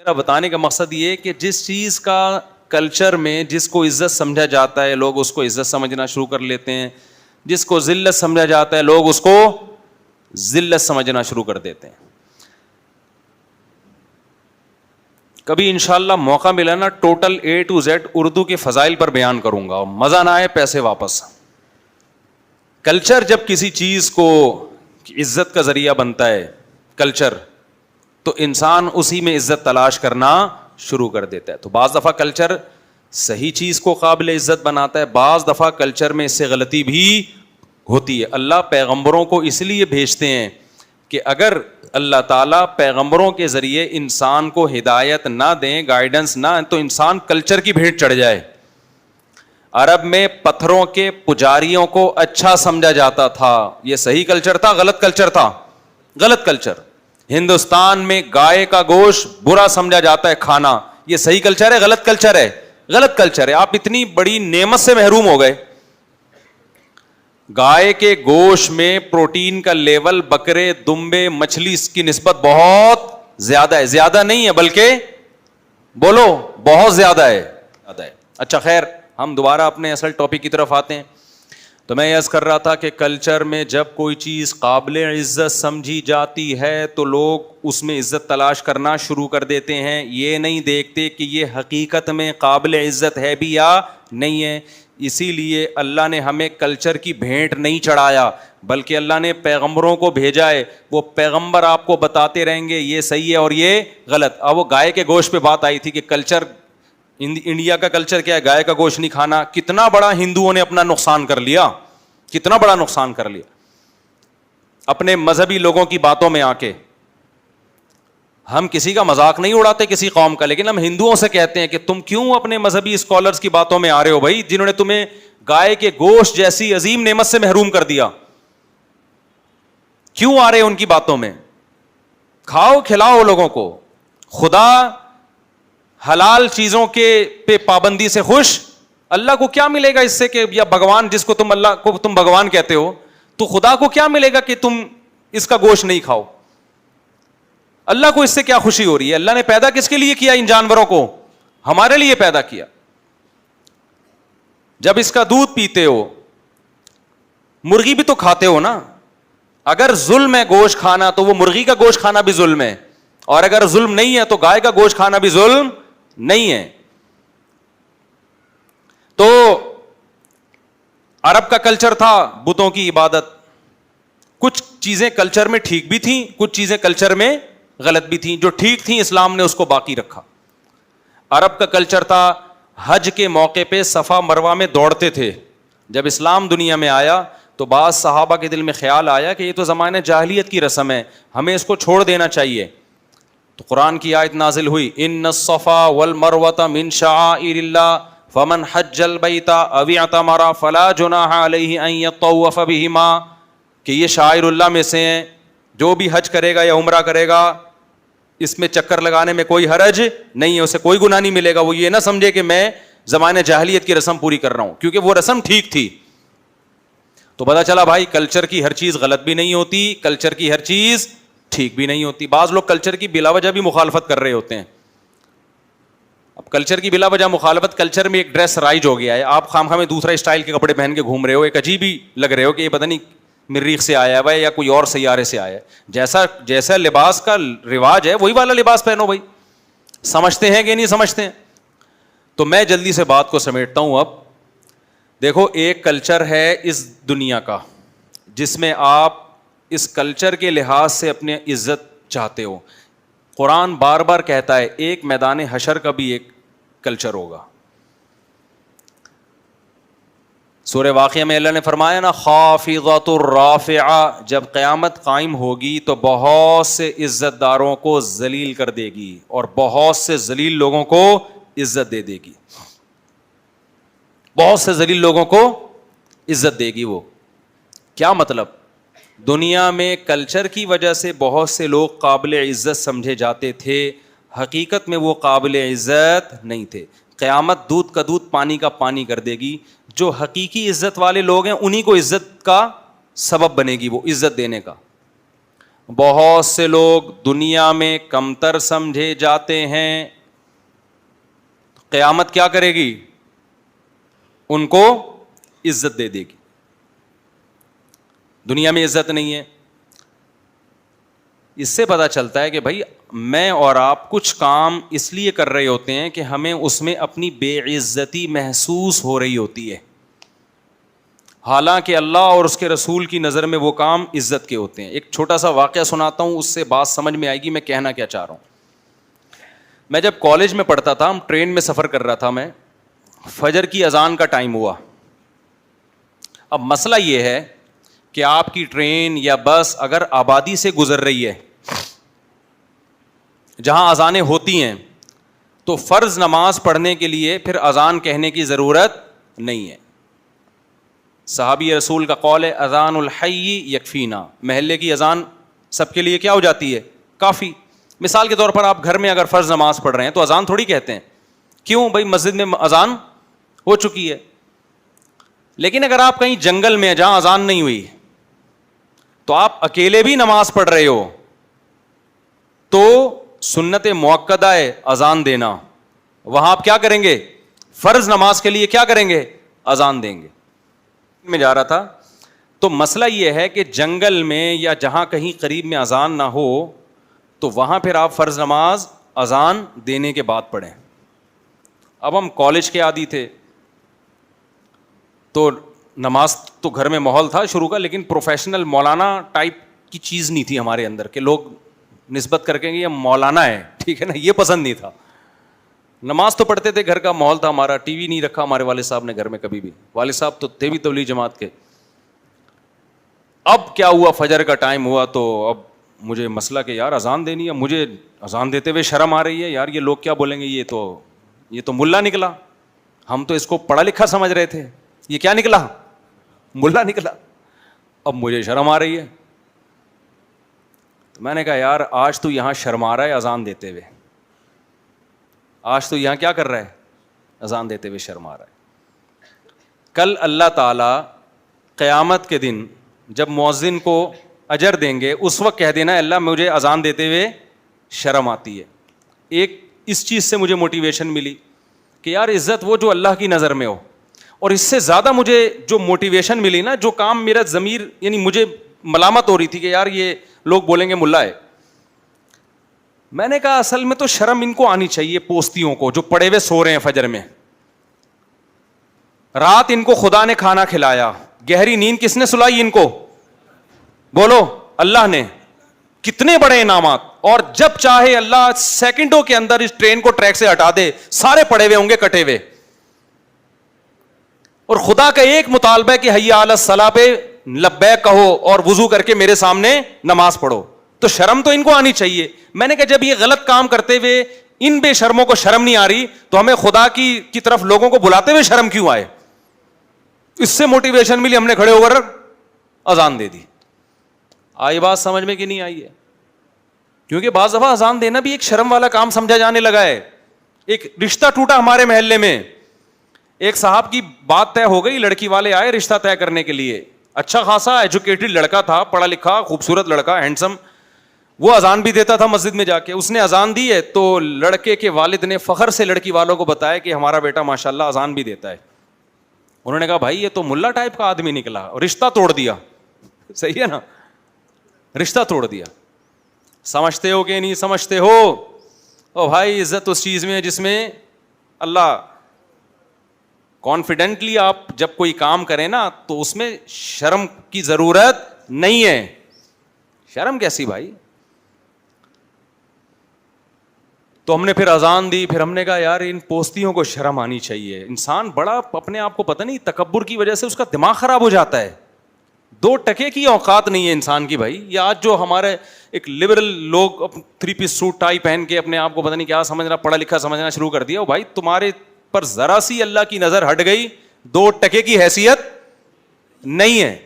میرا بتانے کا مقصد یہ ہے کہ جس چیز کا کلچر میں جس کو عزت سمجھا جاتا ہے لوگ اس کو عزت سمجھنا شروع کر لیتے ہیں، جس کو ذلت سمجھا جاتا ہے لوگ اس کو ذلت سمجھنا شروع کر دیتے ہیں. کبھی انشاءاللہ موقع ملا نا total A to Z Urdu کے فضائل پر بیان کروں گا، مزہ نہ آئے پیسے واپس. کلچر جب کسی چیز کو عزت کا ذریعہ بنتا ہے کلچر، تو انسان اسی میں عزت تلاش کرنا شروع کر دیتا ہے. تو بعض دفعہ کلچر صحیح چیز کو قابل عزت بناتا ہے، بعض دفعہ کلچر میں اس سے غلطی بھی ہوتی ہے. اللہ پیغمبروں کو اس لیے بھیجتے ہیں کہ اگر اللہ تعالیٰ پیغمبروں کے ذریعے انسان کو ہدایت نہ دیں، گائیڈنس نہ، تو انسان کلچر کی بھیٹ چڑھ جائے. عرب میں پتھروں کے پجاریوں کو اچھا سمجھا جاتا تھا، یہ صحیح کلچر تھا غلط کلچر تھا؟ غلط کلچر. ہندوستان میں گائے کا گوشت برا سمجھا جاتا ہے کھانا، یہ صحیح کلچر ہے غلط کلچر ہے؟ غلط کلچر ہے. آپ اتنی بڑی نعمت سے محروم ہو گئے. گائے کے گوشت میں پروٹین کا لیول بکرے، دمبے، مچھلی کی نسبت بہت زیادہ ہے. زیادہ نہیں ہے بلکہ بولو بہت زیادہ ہے. اچھا خیر، ہم دوبارہ اپنے اصل ٹاپک کی طرف آتے ہیں. تو میں عرض کر رہا تھا کہ کلچر میں جب کوئی چیز قابل عزت سمجھی جاتی ہے تو لوگ اس میں عزت تلاش کرنا شروع کر دیتے ہیں. یہ نہیں دیکھتے کہ یہ حقیقت میں قابل عزت ہے بھی یا نہیں ہے. اسی لیے اللہ نے ہمیں کلچر کی بھیٹ نہیں چڑھایا، بلکہ اللہ نے پیغمبروں کو بھیجا ہے. وہ پیغمبر آپ کو بتاتے رہیں گے یہ صحیح ہے اور یہ غلط. اب وہ گائے کے گوشت پہ بات آئی تھی کہ کلچر انڈیا کا کلچر کیا ہے؟ گائے کا گوشت نہیں کھانا. کتنا بڑا ہندوؤں نے اپنا نقصان کر لیا، کتنا بڑا نقصان کر لیا اپنے مذہبی لوگوں کی باتوں میں آ کے. ہم کسی کا مذاق نہیں اڑاتے کسی قوم کا، لیکن ہم ہندوؤں سے کہتے ہیں کہ تم کیوں اپنے مذہبی اسکالرز کی باتوں میں آ رہے ہو بھائی، جنہوں نے تمہیں گائے کے گوشت جیسی عظیم نعمت سے محروم کر دیا؟ کیوں آ رہے ہو ان کی باتوں میں؟ کھاؤ کھلاؤ لوگوں کو. خدا حلال چیزوں کے پہ پابندی سے خوش. اللہ کو کیا ملے گا اس سے کہ، یا بھگوان جس کو تم اللہ کو تم بھگوان کہتے ہو، تو خدا کو کیا ملے گا کہ تم اس کا گوشت نہیں کھاؤ؟ اللہ کو اس سے کیا خوشی ہو رہی ہے؟ اللہ نے پیدا کس کے لیے کیا ان جانوروں کو؟ ہمارے لیے پیدا کیا. جب اس کا دودھ پیتے ہو، مرغی بھی تو کھاتے ہو نا. اگر ظلم ہے گوشت کھانا تو وہ مرغی کا گوشت کھانا بھی ظلم ہے، اور اگر ظلم نہیں ہے تو گائے کا گوشت کھانا بھی ظلم نہیں ہے. تو عرب کا کلچر تھا بتوں کی عبادت. کچھ چیزیں کلچر میں ٹھیک بھی تھیں، کچھ چیزیں کلچر میں غلط بھی تھیں. جو ٹھیک تھیں اسلام نے اس کو باقی رکھا. عرب کا کلچر تھا حج کے موقع پہ صفا مروہ میں دوڑتے تھے. جب اسلام دنیا میں آیا تو بعض صحابہ کے دل میں خیال آیا کہ یہ تو زمانہ جاہلیت کی رسم ہے، ہمیں اس کو چھوڑ دینا چاہیے. تو قرآن کی آیت نازل ہوئی، ان الصفا والمروہ من شعائر اللہ فمن حج البیت او اعتمر فلا جناح علیہ ان یطوف بہما. کہ یہ شعائر اللہ میں سے ہیں، جو بھی حج کرے گا یا عمرہ کرے گا اس میں چکر لگانے میں کوئی حرج نہیں ہے، اسے کوئی گناہ نہیں ملے گا. وہ یہ نہ سمجھے کہ میں زمانہ جاہلیت کی رسم پوری کر رہا ہوں، کیونکہ وہ رسم ٹھیک تھی. تو پتا چلا بھائی کلچر کی ہر چیز غلط بھی نہیں ہوتی، کلچر کی ہر چیز ٹھیک بھی نہیں ہوتی. بعض لوگ کلچر کی بلا وجہ بھی مخالفت کر رہے ہوتے ہیں. اب کلچر کی بلا وجہ مخالفت، کلچر میں ایک ڈریس رائج ہو گیا ہے، آپ خام میں دوسرا اسٹائل کے کپڑے پہن کے گھوم رہے ہو، ایک عجیب ہی لگ رہے ہو کہ یہ پتہ نہیں مریخ سے آیا ہے یا کوئی اور سیارے سے آیا ہے. جیسا لباس کا رواج ہے وہی والا لباس پہنو بھائی. سمجھتے ہیں کہ نہیں سمجھتے ہیں؟ تو میں جلدی سے بات کو سمیٹتا ہوں. اب دیکھو، ایک کلچر ہے اس دنیا کا جس میں آپ اس کلچر کے لحاظ سے اپنی عزت چاہتے ہو. قرآن بار بار کہتا ہے ایک میدان حشر کا بھی ایک کلچر ہوگا. سورہ واقعہ میں اللہ نے فرمایا نا، خافضۃ الرافعہ، جب قیامت قائم ہوگی تو بہت سے عزت داروں کو ذلیل کر دے گی اور بہت سے ذلیل لوگوں کو عزت دے دے گی. بہت سے ذلیل لوگوں کو عزت دے گی. وہ کیا مطلب؟ دنیا میں کلچر کی وجہ سے بہت سے لوگ قابل عزت سمجھے جاتے تھے، حقیقت میں وہ قابل عزت نہیں تھے. قیامت دودھ کا دودھ پانی کا پانی کر دے گی. جو حقیقی عزت والے لوگ ہیں انہی کو عزت کا سبب بنے گی وہ عزت دینے کا. بہت سے لوگ دنیا میں کمتر سمجھے جاتے ہیں، قیامت کیا کرے گی؟ ان کو عزت دے دے گی. دنیا میں عزت نہیں ہے. اس سے پتہ چلتا ہے کہ بھائی میں اور آپ کچھ کام اس لیے کر رہے ہوتے ہیں کہ ہمیں اس میں اپنی بے عزتی محسوس ہو رہی ہوتی ہے، حالانکہ اللہ اور اس کے رسول کی نظر میں وہ کام عزت کے ہوتے ہیں. ایک چھوٹا سا واقعہ سناتا ہوں، اس سے بات سمجھ میں آئے گی میں کہنا کیا چاہ رہا ہوں. میں جب کالج میں پڑھتا تھا، ٹرین میں سفر کر رہا تھا میں، فجر کی اذان کا ٹائم ہوا. اب مسئلہ یہ ہے کہ آپ کی ٹرین یا بس اگر آبادی سے گزر رہی ہے جہاں اذانیں ہوتی ہیں تو فرض نماز پڑھنے کے لیے پھر اذان کہنے کی ضرورت نہیں ہے. صحابی رسول کا قول ہے اذان الحی یکفینا، محلے کی اذان سب کے لیے کیا ہو جاتی ہے؟ کافی. مثال کے طور پر آپ گھر میں اگر فرض نماز پڑھ رہے ہیں تو اذان تھوڑی کہتے ہیں، کیوں بھائی مسجد میں اذان ہو چکی ہے. لیکن اگر آپ کہیں جنگل میں جہاں اذان نہیں ہوئی تو آپ اکیلے بھی نماز پڑھ رہے ہو تو سنت مؤکدہ ہے اذان دینا. وہاں آپ کیا کریں گے؟ فرض نماز کے لیے کیا کریں گے؟ اذان دیں گے. میں جا رہا تھا تو مسئلہ یہ ہے کہ جنگل میں یا جہاں کہیں قریب میں اذان نہ ہو تو وہاں پھر آپ فرض نماز اذان دینے کے بعد پڑھیں. اب ہم کالج کے عادی تھے تو نماز تو گھر میں ماحول تھا شروع کا، لیکن پروفیشنل مولانا ٹائپ کی چیز نہیں تھی ہمارے اندر کہ لوگ نسبت کر کے یہ مولانا ہے، ٹھیک ہے نا، یہ پسند نہیں تھا. نماز تو پڑھتے تھے، گھر کا ماحول تھا ہمارا. ٹی وی نہیں رکھا ہمارے والد صاحب نے گھر میں کبھی بھی، والد صاحب تو تھے بھی تبلیغ جماعت کے. اب کیا ہوا، فجر کا ٹائم ہوا تو اب مجھے مسئلہ کہ یار اذان دینی ہے، مجھے اذان دیتے ہوئے شرم آ رہی ہے، یار یہ لوگ کیا بولیں گے، یہ تو ملا نکلا. ہم تو اس کو پڑھا لکھا سمجھ رہے تھے، یہ کیا نکلا؟ ملا نکلا. اب مجھے شرم آ رہی ہے. تو میں نے کہا یار آج تو یہاں شرما رہا ہے اذان دیتے ہوئے، آج تو یہاں کیا کر رہا ہے؟ اذان دیتے ہوئے شرما رہا ہے. کل اللہ تعالیٰ قیامت کے دن جب مؤذن کو اجر دیں گے اس وقت کہہ دینا اللہ مجھے اذان دیتے ہوئے شرم آتی ہے. ایک اس چیز سے مجھے موٹیویشن ملی کہ یار عزت وہ جو اللہ کی نظر میں ہو. اور اس سے زیادہ مجھے جو موٹیویشن ملی نا، جو کام میرا ضمیر یعنی مجھے ملامت ہو رہی تھی کہ یار یہ لوگ بولیں گے ملا ہے، میں نے کہا اصل میں تو شرم ان کو آنی چاہیے، پوستیوں کو جو پڑے ہوئے سو رہے ہیں فجر میں. رات ان کو خدا نے کھانا کھلایا، گہری نیند کس نے سلائی ان کو؟ بولو اللہ نے. کتنے بڑے انعامات. اور جب چاہے اللہ سیکنڈوں کے اندر اس ٹرین کو ٹریک سے ہٹا دے، سارے پڑے ہوئے ہوں گے کٹے ہوئے. اور خدا کا ایک مطالبہ ہے کہ حی علی الصلاۃ پہ لبیک کہو اور وضو کر کے میرے سامنے نماز پڑھو. تو شرم تو ان کو آنی چاہیے. میں نے کہا جب یہ غلط کام کرتے ہوئے ان بے شرموں کو شرم نہیں آ رہی تو ہمیں خدا کی طرف لوگوں کو بلاتے ہوئے شرم کیوں آئے؟ اس سے موٹیویشن ملی، ہم نے کھڑے ہو کر اذان دے دی. آئی بات سمجھ میں کہ نہیں آئی ہے؟ کیونکہ بعض دفعہ اذان دینا بھی ایک شرم والا کام سمجھا جانے لگا ہے. ایک رشتہ ٹوٹا ہمارے محلے میں، ایک صاحب کی بات طے ہو گئی، لڑکی والے آئے رشتہ طے کرنے کے لیے. اچھا خاصا ایجوکیٹڈ لڑکا تھا، پڑھا لکھا خوبصورت لڑکا، ہینڈسم. وہ اذان بھی دیتا تھا مسجد میں جا کے. اس نے اذان دی ہے تو لڑکے کے والد نے فخر سے لڑکی والوں کو بتایا کہ ہمارا بیٹا ماشاءاللہ اذان بھی دیتا ہے. انہوں نے کہا بھائی یہ تو ملا ٹائپ کا آدمی نکلا، اور رشتہ توڑ دیا. صحیح ہے نا، رشتہ توڑ دیا. سمجھتے ہو کہ نہیں سمجھتے ہو؟ او بھائی عزت اس چیز میں ہے جس میں اللہ کانفیڈنٹلی آپ جب کوئی کام کریں نا تو اس میں شرم کی ضرورت نہیں ہے. شرم کیسی بھائی؟ تو ہم نے پھر اذان دی. پھر ہم نے کہا یار ان پوستیوں کو شرم آنی چاہیے. انسان بڑا اپنے آپ کو پتہ نہیں تکبر کی وجہ سے اس کا دماغ خراب ہو جاتا ہے. 2 ٹکے کی اوقات نہیں ہے انسان کی بھائی. یہ آج جو ہمارے ایک لبرل لوگ 3 پیس سوٹ ٹائی پہن کے اپنے آپ کو پتہ نہیں کیا سمجھنا، پڑھا لکھا سمجھنا شروع کر دیا. بھائی تمہارے پر ذرا سی اللہ کی نظر ہٹ گئی 2 ٹکے کی حیثیت نہیں ہے.